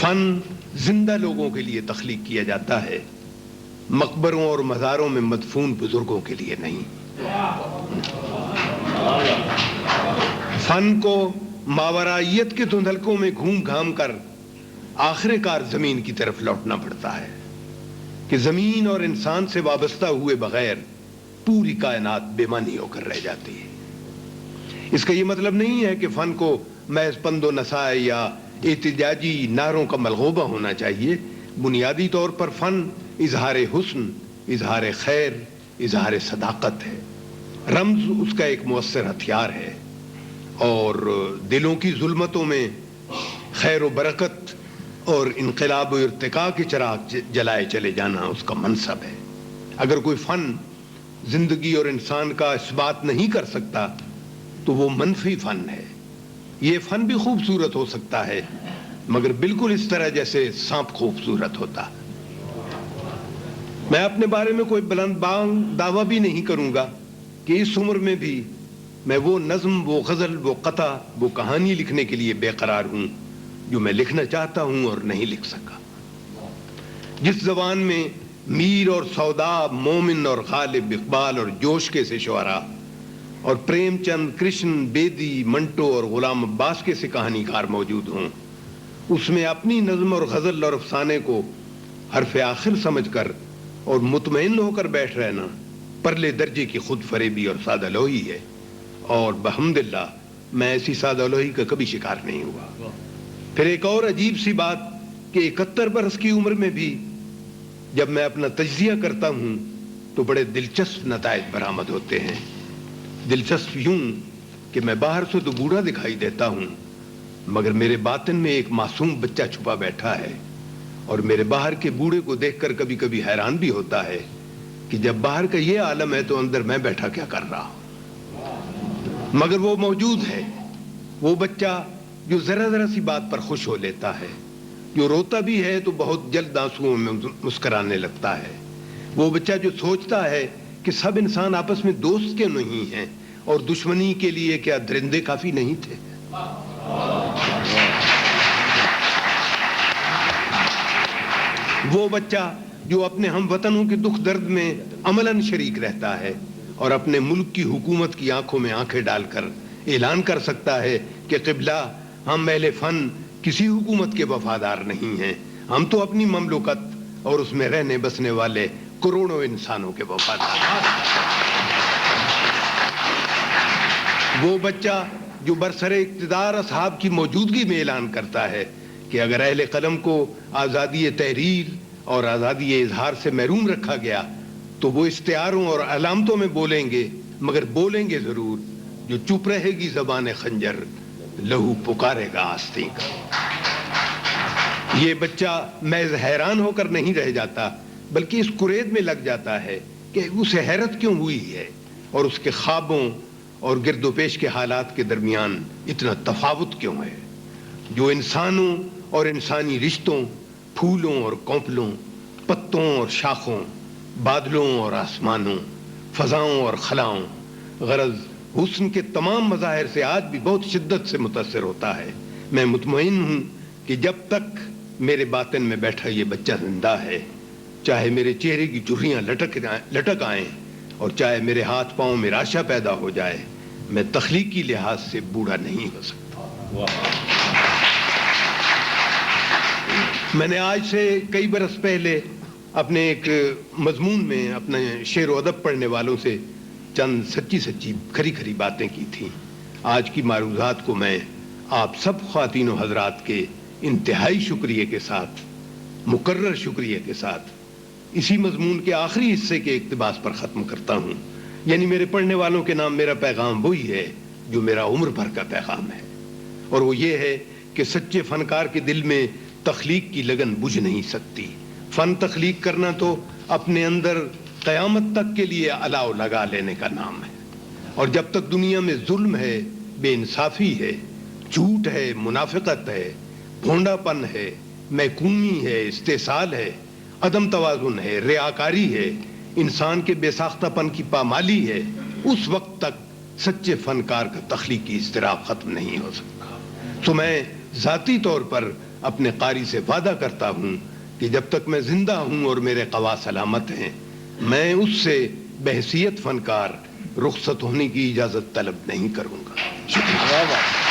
فن زندہ لوگوں کے لیے تخلیق کیا جاتا ہے، مقبروں اور مزاروں میں مدفون بزرگوں کے لیے نہیں۔ فن کو ماورائیت کے دھندلکوں میں گھوم گھام کر آخر کار زمین کی طرف لوٹنا پڑتا ہے کہ زمین اور انسان سے وابستہ ہوئے بغیر پوری کائنات بے معنی ہو کر رہ جاتی ہے۔ اس کا یہ مطلب نہیں ہے کہ فن کو محض پند و نصائح یا احتجاجی نعروں کا ملغوبہ ہونا چاہیے۔ بنیادی طور پر فن اظہار حسن، اظہار خیر، اظہار صداقت ہے۔ رمز اس کا ایک مؤثر ہتھیار ہے، اور دلوں کی ظلمتوں میں خیر و برکت اور انقلاب و ارتقاء کے چراغ جلائے چلے جانا اس کا منصب ہے۔ اگر کوئی فن زندگی اور انسان کا اثبات نہیں کر سکتا تو وہ منفی فن ہے۔ یہ فن بھی خوبصورت ہو سکتا ہے، مگر بالکل اس طرح جیسے سانپ خوبصورت ہوتا۔ میں اپنے بارے میں کوئی بلند بانگ دعویٰ بھی نہیں کروں گا کہ اس عمر میں بھی میں وہ نظم، وہ غزل، وہ قطع، وہ کہانی لکھنے کے لیے بے قرار ہوں جو میں لکھنا چاہتا ہوں اور نہیں لکھ سکا۔ جس زبان میں میر اور سودا، مومن اور غالب، اقبال اور جوش کے سے شعراء، اور پریم چند، کرشن، بیدی، منٹو اور غلام عباس کے سے کہانی کار موجود ہوں، اس میں اپنی نظم اور غزل اور افسانے کو حرف آخر سمجھ کر اور مطمئن ہو کر بیٹھ رہنا پرلے درجے کی خود فریبی اور سادہ لوحی ہے، اور بحمداللہ میں ایسی سادہ لوحی کا کبھی شکار نہیں ہوا۔ پھر ایک اور عجیب سی بات کہ 71 برس کی عمر میں بھی جب میں اپنا تجزیہ کرتا ہوں تو بڑے دلچسپ نتائج برآمد ہوتے ہیں۔ دلچسپ یوں کہ میں باہر سے تو بوڑھا دکھائی دیتا ہوں، مگر میرے باطن میں ایک معصوم بچہ چھپا بیٹھا ہے، اور میرے باہر کے بوڑھے کو دیکھ کر کبھی کبھی حیران بھی ہوتا ہے کہ جب باہر کا یہ عالم ہے تو اندر میں بیٹھا کیا کر رہا ہوں۔ مگر وہ موجود ہے، وہ بچہ جو ذرا ذرا سی بات پر خوش ہو لیتا ہے، جو روتا بھی ہے تو بہت جلد آنسوؤں میں مسکرانے لگتا ہے، وہ بچہ جو سوچتا ہے کہ سب انسان آپس میں دوست کیوں نہیں ہیں، اور دشمنی کے لیے کیا درندے کافی نہیں تھے۔ وہ بچہ جو اپنے ہم وطنوں کے دکھ درد میں عملاً شریک رہتا ہے اور اپنے ملک کی حکومت کی آنکھوں میں آنکھیں ڈال کر اعلان کر سکتا ہے کہ قبلہ، ہم اہل فن کسی حکومت کے وفادار نہیں ہیں، ہم تو اپنی مملکت اور اس میں رہنے بسنے والے کروڑوں انسانوں کے وفادار ہیں۔ وہ بچہ جو برسر اقتدار اصحاب کی موجودگی میں اعلان کرتا ہے کہ اگر اہل قلم کو آزادی تحریر اور آزادی اظہار سے محروم رکھا گیا تو وہ اشتہاروں اور علامتوں میں بولیں گے، مگر بولیں گے ضرور، جو چپ رہے گی زبان خنجر، لہو پکارے گا آستین کا۔ یہ بچہ محض حیران ہو کر نہیں رہ جاتا، بلکہ اس قرید میں لگ جاتا ہے کہ اسے حیرت کیوں ہوئی ہے، اور اس کے خوابوں اور گرد و پیش کے حالات کے درمیان اتنا تفاوت کیوں ہے، جو انسانوں اور انسانی رشتوں، پھولوں اور کونپلوں، پتوں اور شاخوں، بادلوں اور آسمانوں، فضاؤں اور خلاؤں، غرض حسن کے تمام مظاہر سے آج بھی بہت شدت سے متاثر ہوتا ہے۔ میں مطمئن ہوں کہ جب تک میرے باطن میں بیٹھا یہ بچہ زندہ ہے، چاہے میرے چہرے کی جھریاں لٹک آئیں اور چاہے میرے ہاتھ پاؤں میں راشا پیدا ہو جائے، میں تخلیقی لحاظ سے بوڑھا نہیں ہو سکتا۔ میں نے آج سے کئی برس پہلے اپنے ایک مضمون میں اپنے شعر و ادب پڑھنے والوں سے چند سچی سچی کھری کھری باتیں کی تھیں۔ آج کی معروضات کو میں آپ سب خواتین و حضرات کے انتہائی شکریہ کے ساتھ، مکرر شکریہ کے ساتھ، اسی مضمون کے آخری حصے کے اقتباس پر ختم کرتا ہوں۔ یعنی میرے پڑھنے والوں کے نام میرا پیغام وہی ہے جو میرا عمر بھر کا پیغام ہے، اور وہ یہ ہے کہ سچے فنکار کے دل میں تخلیق کی لگن بجھ نہیں سکتی۔ فن تخلیق کرنا تو اپنے اندر قیامت تک کے لیے الاؤ لگا لینے کا نام ہے، اور جب تک دنیا میں ظلم ہے، بے انصافی ہے، جھوٹ ہے، منافقت ہے، بھونڈا پن ہے، محکومی ہے، استحصال ہے، عدم توازن ہے، ریاکاری ہے، انسان کے بے ساختہ پن کی پامالی ہے، اس وقت تک سچے فنکار کا تخلیقی اضطراب ختم نہیں ہو سکتا۔ تو میں ذاتی طور پر اپنے قاری سے وعدہ کرتا ہوں کہ جب تک میں زندہ ہوں اور میرے قوا سلامت ہیں میں اس سے بحیثیت فنکار رخصت ہونے کی اجازت طلب نہیں کروں گا. شکریہ.